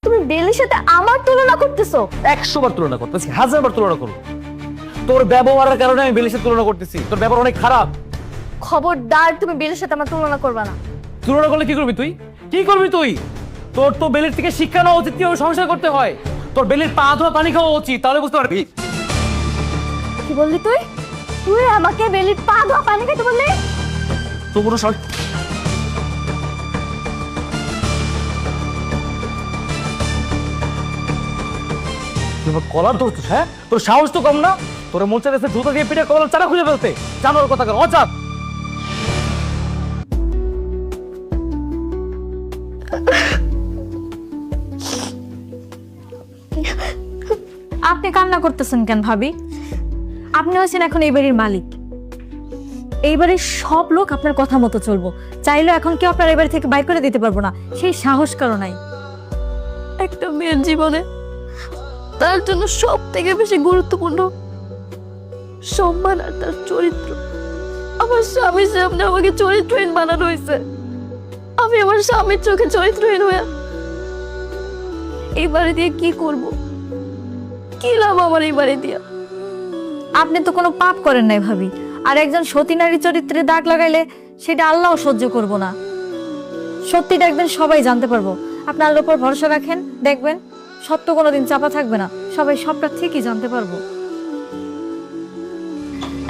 তুমি বেলির সাথে আমার তুলনা করতেছো? 100 বার তুলনা করতেছি, 1000 বার তুলনা করবো। তোর ব্যবহারের কারণে আমি বেলির সাথে তুলনা করতেছি। তোর ব্যবহার অনেক খারাপ। খবরদার, তুমি বেলির সাথে আমার তুলনা করবা না। তুলনা করলে কি করবি তুই? কি করবি তুই? তোর তো বেলির থেকে শিক্ষা নেওয়া উচিত, কিভাবে সংসার করতে হয়। তোর বেলির পা ধোয়া পানি খাওয়া উচিত, তাহলে বুঝতে পারবি। কি বললি তুই? তুই আমাকে বেলির পা ধোয়া পানি খেতে বললি? তো কোনো কলার ধরছিস? হ্যাঁ, তোর সাহস তো কম না। তোর মন চাইছে জুতা দিয়ে পিঠে কলার চারা খুঁজে ফেলতে। জানোর কথা কর, অজাত। আপনি কান্না করতেছেন কেন ভাবি? আপনি হচ্ছেন এখন এই বাড়ির মালিক। এই বাড়ির সব লোক আপনার কথা মতো চলবো। চাইলেও এখন কেউ আপনার এই বাড়ি থেকে বাইর করে দিতে পারবো না, সেই সাহস কারো নাই। একটা মেয়ের জীবনে তার জন্য সব থেকে বেশি গুরুত্বপূর্ণ সম্মান আর তার চরিত্র। আমার স্বামীর সামনে আমাকে চরিত্রহীন বানানো হয়েছে। আমি আমার স্বামীর চোখে চরিত্রহীন হয়ে এই বাড়ি দিয়ে কি করব? কি লাভ আমার এই বাড়ি দিয়া? আপনি তো কোনো পাপ করেন নাই ভাবি, আর একজন সতী নারী চরিত্রে দাগ লাগাইলে সেটা আল্লাহও সহ্য করব না। সত্যিটা একদিন সবাই জানতে পারবো। আপনি আল্লাহর উপর ভরসা রাখেন, দেখবেন সত্য কোনোদিন চাপা থাকবে না, সবাই সবটা ঠিকই জানতে পারবো।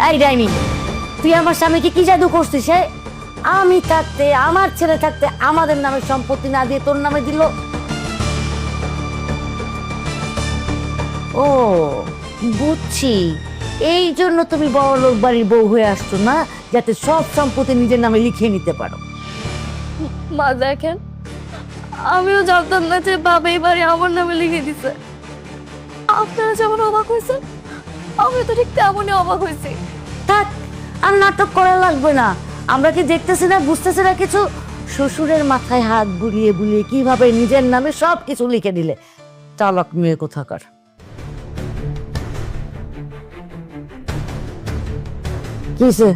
এই ডাইনি, তুই আমার স্বামীকে কি জাদু করছিস? আমি থাকতে, আমার ছেলে থাকতে আমাদের নামে সম্পত্তি না দিয়ে তোর নামে দিল। ও বুঝছি, এই জন্য তুমি বড় লোক বাড়ির বউ হয়ে আসছো না, যাতে সব সম্পত্তি নিজের নামে লিখিয়ে নিতে পারো। মা দেখেন, আমিও জানতাম না যে বাবা এই বাড়ি আমার নামে লিখে দিছে। আপনারা যেমন অবাক হয়েছে, আমি তো ঠিক তেমনই অবাক হয়েছি। থাক, আর নাটক করা লাগবে না। আমরা কি দেখতেছি না, বুঝতেছি না কিছু? শ্বশুরের মাথায় হাত বুলিয়ে বুলিয়ে কিভাবে নিজের নামে সব কিছু লিখে দিলে। চালাক মেয়ে কোথাকার। কিসে?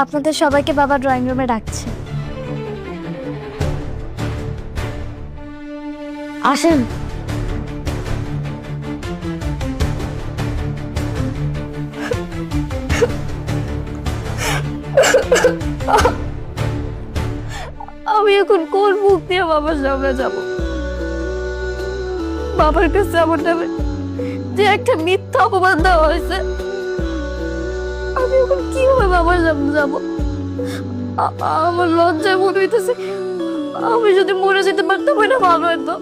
আপনাদের সবাইকে বাবা ড্রয়িং রুমে ডাকছে। আসেন। আমি এখন কোন মুখ দিয়ে বাবার সামনে যাব? বাবার কাছে আমার নামে যে একটা মিথ্যা অপমান দেওয়া হয়েছে, আমি এখন কিভাবে বাবার সামনে যাব? আমার লজ্জায় মনে হইতেছে আমি যদি মরে যেতে পারতাম, এটা ভালো হতো।